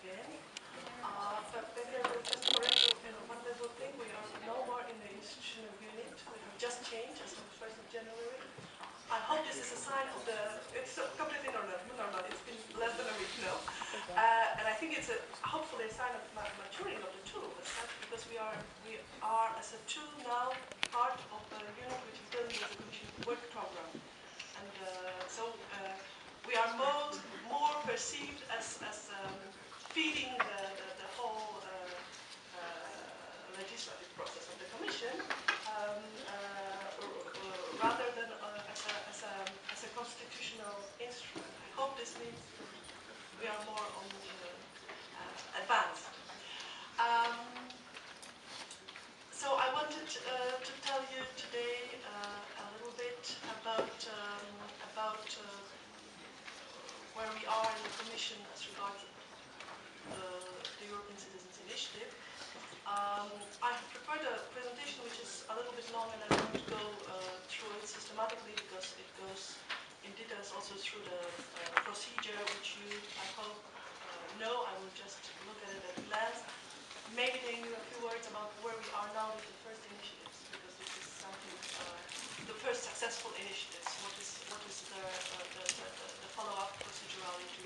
again. But maybe I will just correct you in one little thing. We are no more in the institutional unit. We have just changed as of 1st of January. I hope this is a sign of it's completely normal. It's been less than a week now. And I think it's hopefully a sign of maturing of the tool as such, because we are as a tool now part of the unit which is dealing with the Commission work program. And so we are more perceived as feeding the whole legislative process of the Commission rather than as a constitutional instrument. I hope this means we are more on advanced. So I wanted to tell you today a little bit about where we are in the Commission as regards the European Citizens Initiative. I have prepared a presentation which is a little bit long, and I won't go through it systematically because it goes in details also through the procedure, which you, I hope, know. I will just look at it at a glance. Maybe telling you a few words about where we are now with the first initiatives, because this is something, the first successful initiatives. What is the follow-up procedurally to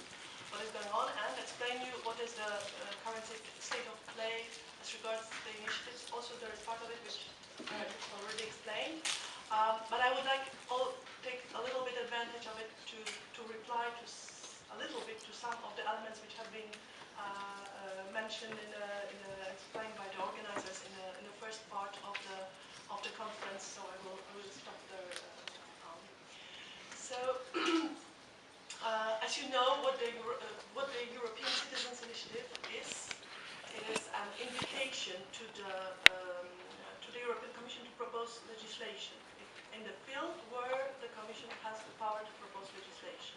what is going on, and explain you what is the current state of play as regards the initiatives. Also, there is part of it which I already explained, but I would like to take a little bit advantage of it to reply to a little bit to some of the elements which have been mentioned explained by the organizers in the first part of the conference. So I will stop there. So, as you know, what the European Citizens Initiative is, it is an invitation to the European Commission to propose legislation in the field where the Commission has the power to propose legislation.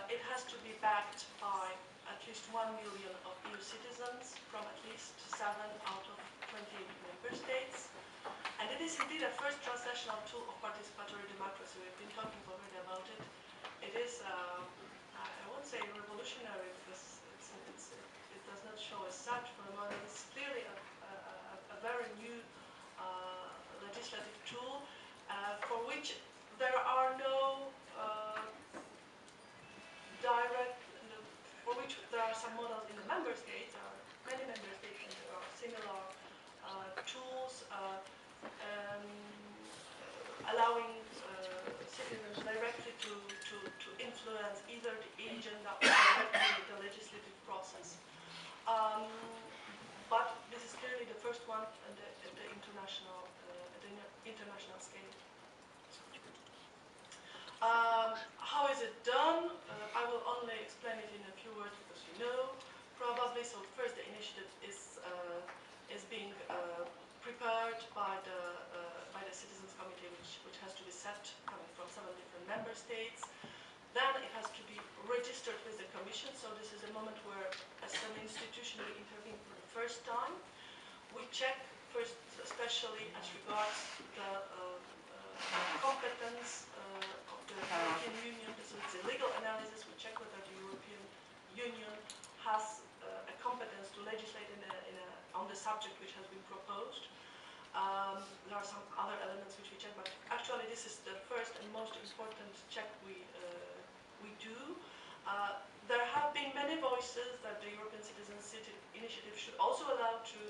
It has to be backed by at least 1 million of EU citizens from at least 7 out of 28 member states. And it is indeed a first transnational tool of participatory democracy. We've been talking already about it. It is, I won't say revolutionary, because it does not show as such for the moment. It's clearly a very new legislative tool for which there are no direct, for which there are some models in the member states. There are many member states, and there are similar tools allowing citizens directly to influence either the agenda or directly the legislative process. But this is clearly the first one at the international scale. How is it done? I will only explain it in a few words because you know probably. So first, the initiative is being prepared by the Citizens Committee, which has to be set coming from 7 different member states. Then it has to be registered with the Commission. So this is a moment where, as an institution, we intervene for the first time. We check first, especially as regards the competence of the European Union. So it's a legal analysis. We check whether the European Union has a competence to legislate on the subject which has been proposed. There are some other elements which we check, but actually this is the first and most important check we do. There have been many voices that the European Citizens Initiative should also allow to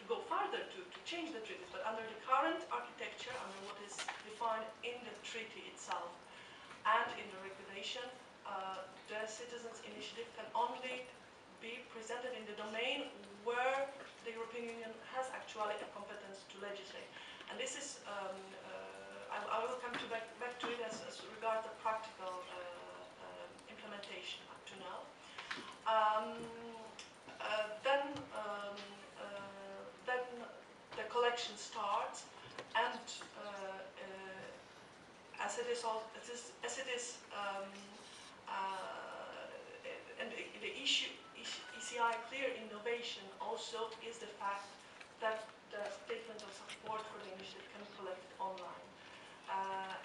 go further, to change the treaties, but under the current architecture, under what is defined in the treaty itself and in the regulation, the Citizens Initiative can only be presented in the domain where the European Union has actually a competence to legislate. And this is, I will come back to it as regards the practical implementation up to now. Then the collection starts, and as it is, and the ECI clear innovation also is the fact that the statement of support for the initiative can be collected online,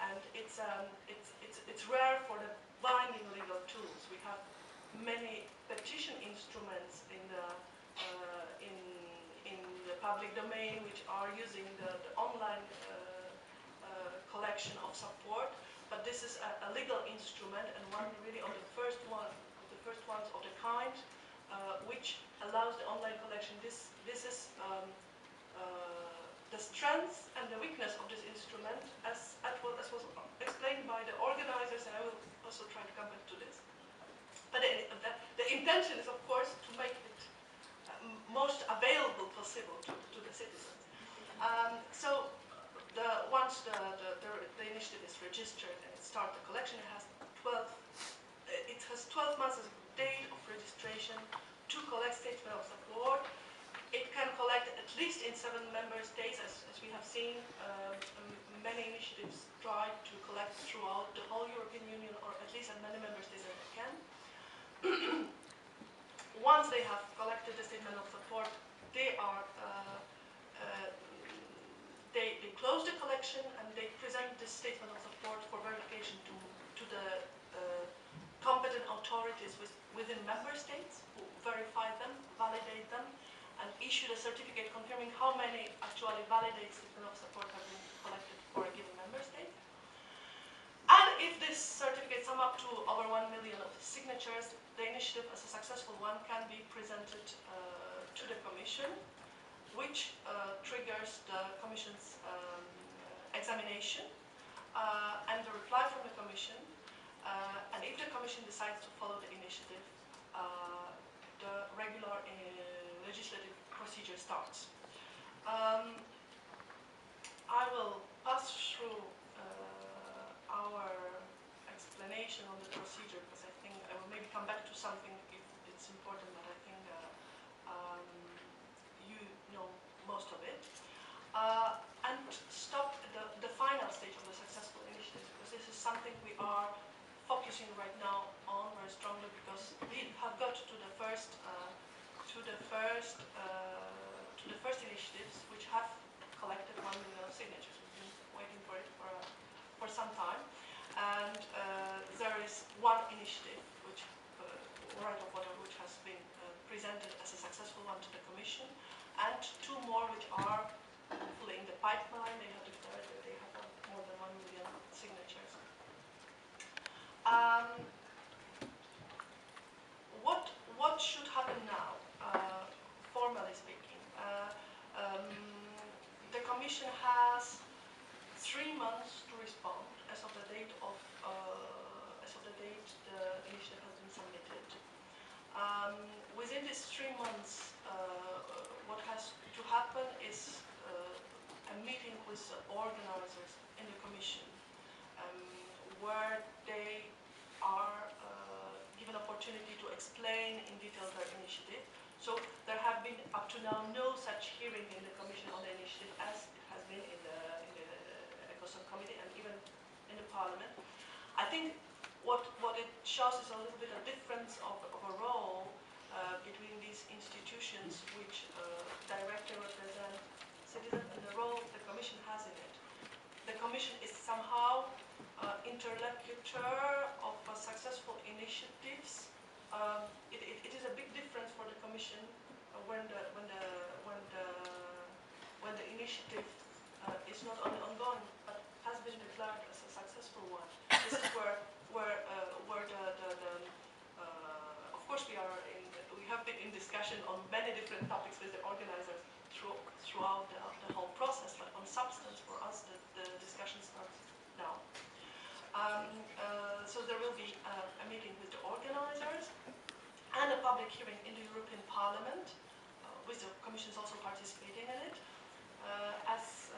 and it's rare for the binding legal tools. We have many petition instruments public domain which are using the online collection of support, but this is a legal instrument and one really of the first ones of the kind, which allows the online collection. This is the strength and the weakness of this instrument, as was explained by the organizers, and I will also try to come back to this. But the intention is, of course, to make it most available possible to the citizens. So once the initiative is registered and it starts the collection, it has 12 months as a date of registration to collect statement of support. It can collect at least in 7 member states, as we have seen. Many initiatives try to collect throughout the whole European Union, or at least as many member states as they can. Once they have collected the statement of support, they close the collection and they present this statement of support for verification to the competent authorities within member states, who verify them, validate them, and issue a certificate confirming how many actually validated statements of support have been collected for a given member state. And if this certificate sum up to over 1 million of signatures, the initiative as a successful one can be presented to the Commission, which triggers the Commission's examination and the reply from the Commission. And if the Commission decides to follow the initiative, the regular legislative procedure starts. I will pass through our explanation on the procedure, because I think I will maybe come back to something if it's important, but I think you know most of it. And stop the final stage of the successful initiative, because this is something we are focusing right now on very strongly, because we have got to the first initiatives which have collected 1 million signatures. We've been waiting for it for some time, and there is one initiative which, Right of Water, which has been presented as a successful one to the Commission, and 2 more which are hopefully in the pipeline. They have declared that they have more than 1 million signatures. What should happen now, formally speaking? The Commission has 3 months to respond as of the date the initiative has been submitted. Within these 3 months, what has to happen is a meeting with the organizers in the Commission, where they are given opportunity to explain in detail their initiative. So there have been up to now no such hearing in the Commission on the initiative as it has been in the ECOSOC committee and even in the Parliament. I think what it shows is a little bit a difference of a role between these institutions which directly represent citizens and the role the Commission has in it. The Commission is somehow interlocutor of successful initiatives. It is a big difference for the Commission when the initiative is not only ongoing but has been declared as a successful one. This is where of course we have been in discussion on many different topics with the organizers throughout the whole process, but on substance for us the discussion starts now. So there will be a meeting with the organizers and a public hearing in the European Parliament, with the Commission also participating in it. As